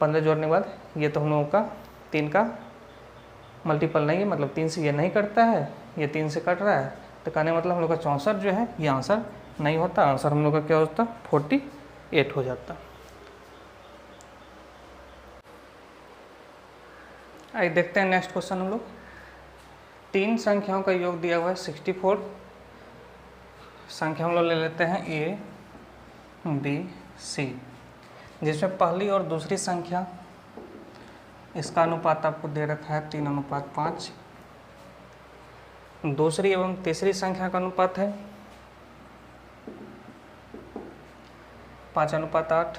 Speaker 1: 15 जोड़ने के बाद ये तो हम लोगों का 3 का मल्टीपल नहीं है, मतलब 3 से ये नहीं कटता है, ये 3 से कट रहा है, तो कहने मतलब हम लोग का 64 जो है ये आंसर नहीं होता, आंसर हम लोग का क्या होता, 48 हो जाता। आइए देखते हैं नेक्स्ट क्वेश्चन। हम लोग 3 संख्याओं का योग दिया हुआ है 64। संख्या हम लोग ले लेते हैं A B C, जिसमें पहली और दूसरी संख्या इसका अनुपात आपको दे रखा है 3:5। दूसरी एवं तीसरी संख्या का अनुपात है 5:8।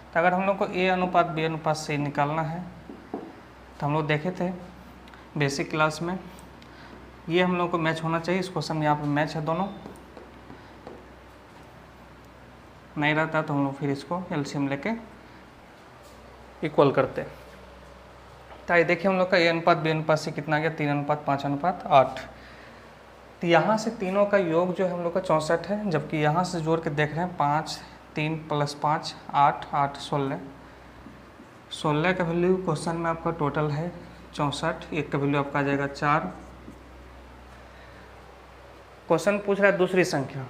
Speaker 1: तो अगर हम लोग को A अनुपात B अनुपात C निकालना है तो हम लोग देखे थे बेसिक क्लास में, ये हम लोग को मैच होना चाहिए। इस क्वेश्चन में यहाँ पर मैच है, दोनों नहीं रहता तो हम लोग फिर इसको एलसीएम लेके इक्वल करते। तो ये देखिए हम लोग का A अनुपात B अनुपात C कितना आ गया, 3:5:8। तो यहाँ से तीनों का योग जो है हम लोग का 64 है, जबकि यहाँ से जोड़ के देख रहे हैं 5 3 + 5 8 8 16। 16 का वैल्यू क्वेश्चन में आपका टोटल है 64, एक का वैल्यू आपका आ जाएगा 4। क्वेश्चन पूछ रहा है दूसरी संख्या,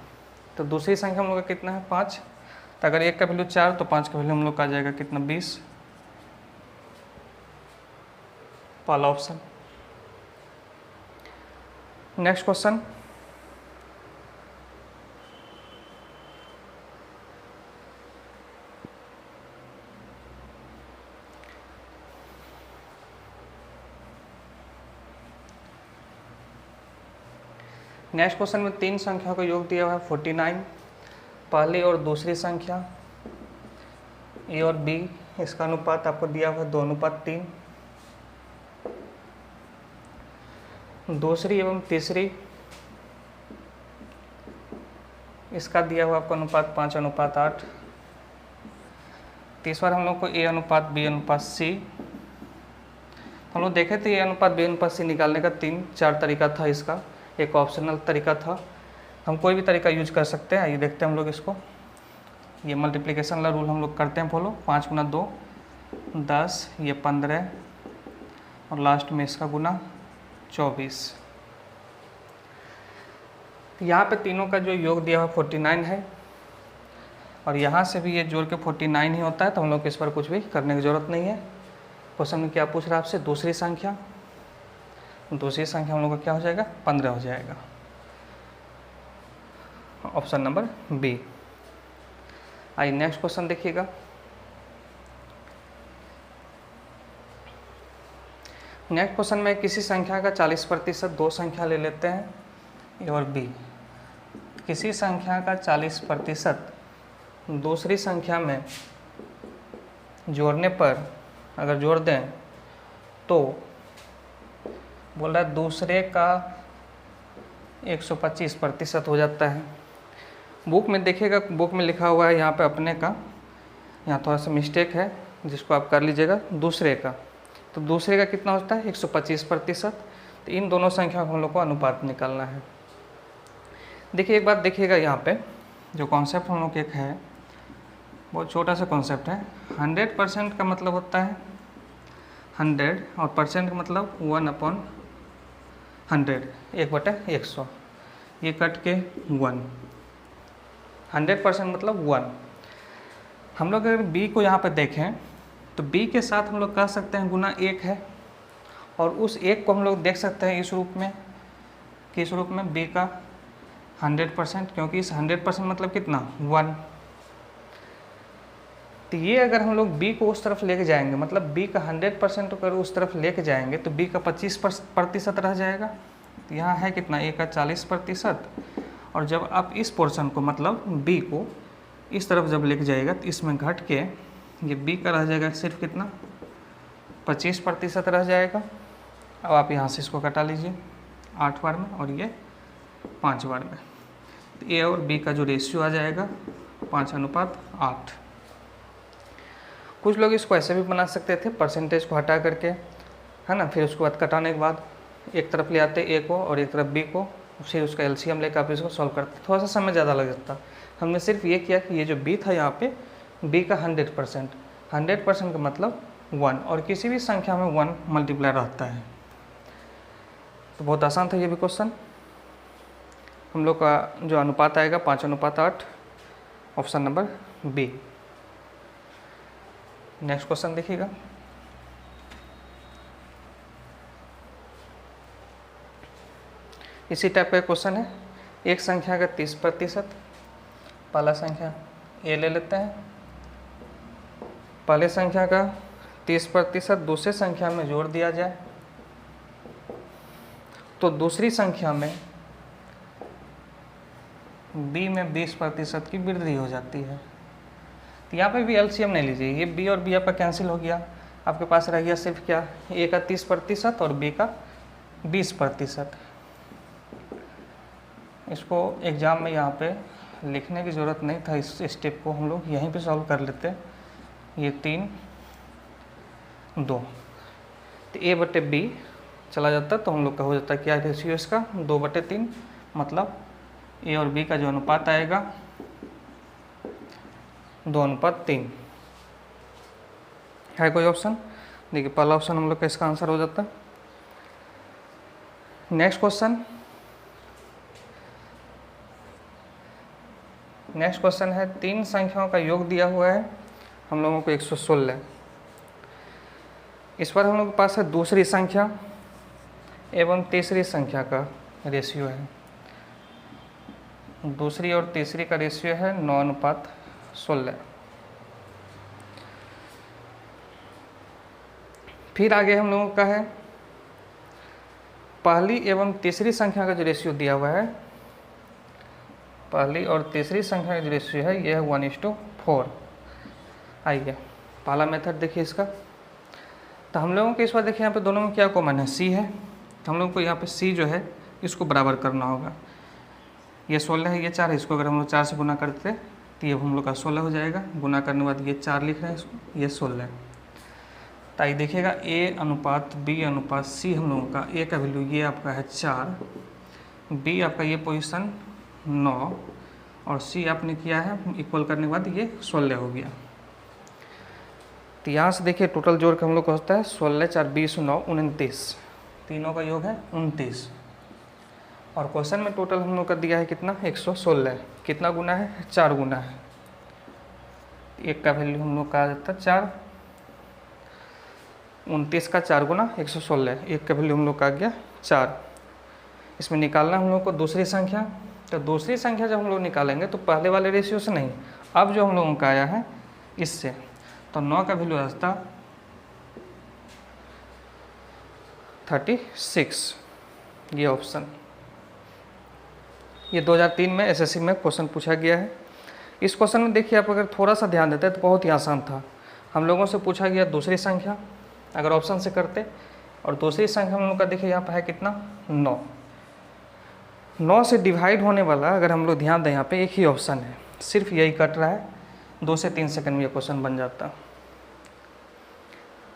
Speaker 1: तो दूसरी संख्या हम लोग का कितना है 5। तो अगर एक का वैल्यू 4 तो 5 का वैल्यू हम लोग का आ जाएगा कितना 20, पहला option. Next question, next question में 3 संख्याओं का योग दिया हुआ है 49। पहली और दूसरी संख्या A और B, इसका अनुपात आपको दिया हुआ है 2:3। दूसरी एवं तीसरी, इसका दिया हुआ आपको अनुपात 5:8। तीसरा हम लोग को A अनुपात B अनुपात C। हम लोग देखे थे A अनुपात B अनुपात C निकालने का 3-4 तरीका था, इसका एक ऑप्शनल तरीका था, हम कोई भी तरीका यूज कर सकते हैं। ये देखते हैं हम लोग इसको, ये मल्टीप्लिकेशन वाला रूल हम लोग करते हैं फॉलो। 5 × 2 10, ये 15 और लास्ट में इसका गुना 24। यहाँ पे तीनों का जो योग दिया हुआ 49 है और यहाँ से भी ये जोड़ के 49 ही होता है, तो हम लोग इस पर कुछ भी करने की ज़रूरत नहीं है। क्वेश्चन में क्या पूछ रहा है आपसे, दूसरी संख्या, दूसरी संख्या हम लोग का क्या हो जाएगा 15 हो जाएगा, ऑप्शन नंबर बी। आइए नेक्स्ट क्वेश्चन देखिएगा। नेक्स्ट क्वेश्चन में किसी संख्या का 40% दो संख्या ले लेते हैं ए और बी। किसी संख्या का 40% दूसरी संख्या में जोड़ने पर अगर जोड़ दें तो बोल रहा है दूसरे का 125% हो जाता है। बुक में देखिएगा, बुक में लिखा हुआ है यहाँ पे अपने का, यहाँ थोड़ा सा मिस्टेक है जिसको आप कर लीजिएगा। दूसरे का, तो दूसरे का कितना होता है 125%। तो इन दोनों संख्या को हम लोग को अनुपात निकालना है। देखिए एक बात देखिएगा, यहाँ पे जो कॉन्सेप्ट हम लोग एक है बहुत छोटा सा कॉन्सेप्ट है। 100% का मतलब होता है 100 और परसेंट का मतलब 1/100, 1/100, ये कट के 1। 100% मतलब 1। हम लोग अगर b को यहाँ पे देखें तो b के साथ हम लोग कह सकते हैं गुना 1 है, और उस 1 को हम लोग देख सकते हैं इस रूप में, किस रूप में, b का 100%, क्योंकि इस 100% मतलब कितना 1। तो ये अगर हम लोग b को उस तरफ लेके जाएंगे, मतलब b का 100% अगर उस तरफ लेके जाएंगे तो b का 25% रह जाएगा। तो यहाँ है कितना, a का 40%। और जब आप इस पोर्शन को मतलब b को इस तरफ जब लेके जाएगा तो इसमें घट के ये b का रह जाएगा सिर्फ कितना, 25% रह जाएगा। अब आप यहाँ से इसको कटा लीजिए 8 बार में और ये 5 बार में, तो a और b का जो रेशियो आ जाएगा 5:8। कुछ लोग इसको ऐसे भी बना सकते थे, परसेंटेज को हटा करके, है ना, फिर उसके बाद कटाने के बाद एक तरफ ले आते a को और एक तरफ b को, फिर उसका एलसीएम लेकर आप इसको सॉल्व करते, थोड़ा सा समय ज़्यादा लग जाता। हमने सिर्फ ये किया कि ये जो b था यहाँ पे b का 100% का मतलब 1, और किसी भी संख्या में 1 मल्टीप्लाई रहता है। तो बहुत आसान था ये भी क्वेश्चन। हम लोग का जो अनुपात आएगा 5:8, option number B. Next question देखिएगा। इसी टाइप का क्वेश्चन है, एक संख्या का 30%, पहला संख्या ए ले लेते हैं, पहले संख्या का 30% दूसरे संख्या में जोड़ दिया जाए तो दूसरी संख्या में b में 20% की वृद्धि हो जाती है। तो यहाँ पे भी एलसीएम नहीं लीजिए, ये b और b आपका कैंसिल हो गया, आपके पास रह गया सिर्फ क्या, a का 30% और b का 20%। इसको एग्ज़ाम में यहाँ पे लिखने की ज़रूरत नहीं था, इस स्टेप को हम लोग यहीं पे सॉल्व कर लेते। ये 3 2, तो a/b चला जाता तो हम लोग का हो जाता क्या रेशियो इसका, 2/3, मतलब a और b का जो अनुपात आएगा 2:3। है कोई ऑप्शन? देखिए पहला ऑप्शन हम लोग का इसका आंसर हो जाता। नेक्स्ट क्वेश्चन है, 3 संख्याओं का योग दिया हुआ है हम लोगों को 116। इस पर हम लोग के पास है दूसरी संख्या एवं तीसरी संख्या का रेशियो है। दूसरी और तीसरी का रेशियो है 9:16। फिर आगे हम लोगों का है पहली एवं तीसरी संख्या का जो रेशियो दिया हुआ है, पहली और तीसरी संख्या का जो रेशियो है यह है 1:4। आइए पहला मेथड देखिए इसका। तो हम लोगों के इस बार देखिए यहाँ पे दोनों में क्या कॉमन है, c है, तो हम लोग को यहाँ पे c जो है इसको बराबर करना होगा। ये 16 है, ये 4 है, इसको अगर हम लोग 4 से गुना करते तो ये हम लोग का 16 हो जाएगा। गुना करने के बाद ये 4 लिख रहे हैं इसको, ये 16। तो आइए देखिएगा a/b/c हम लोगों का, a का वैल्यू ये आपका है 4, b आपका ये पोजीशन 9 और c आपने किया है इक्वल करने के बाद ये 16 हो गया। तो यहाँ से देखिए टोटल जोड़ के हम लोग को होता है 16 4 20 9 29, तीनों का योग है 29। और क्वेश्चन में टोटल हम लोग का दिया है कितना, 116। कितना गुना है, 4 गुना है। एक का वैल्यू हम लोग का आ जाता है 4, 29 का 4 गुना 116, एक का वैल्यू हम लोग का आ गया 4। इसमें निकालना हम लोग को दूसरी संख्या, तो दूसरी संख्या जब हम लोग निकालेंगे तो पहले वाले रेशियो से नहीं, अब जो हम लोगों का आया है इससे, तो 9 का वैल्यू आता 36। ये ऑप्शन, ये 2003 में एसएससी में क्वेश्चन पूछा गया है। इस क्वेश्चन में देखिए आप अगर थोड़ा सा ध्यान देते हैं तो बहुत ही आसान था। हम लोगों से पूछा गया दूसरी संख्या, अगर ऑप्शन से करते, और दूसरी संख्या हम लोग का देखिए यहाँ पर है कितना, 9। 9 से डिवाइड होने वाला अगर हम लोग ध्यान दें यहाँ पे एक ही ऑप्शन है, सिर्फ यही कट रहा है, 2 से 3 सेकंड में ये क्वेश्चन बन जाता।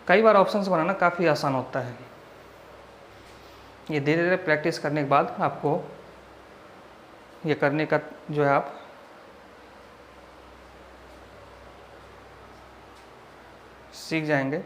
Speaker 1: कई बार ऑप्शन से बनाना काफ़ी आसान होता है। ये धीरे धीरे प्रैक्टिस करने के बाद आपको ये करने का जो है आप सीख जाएंगे।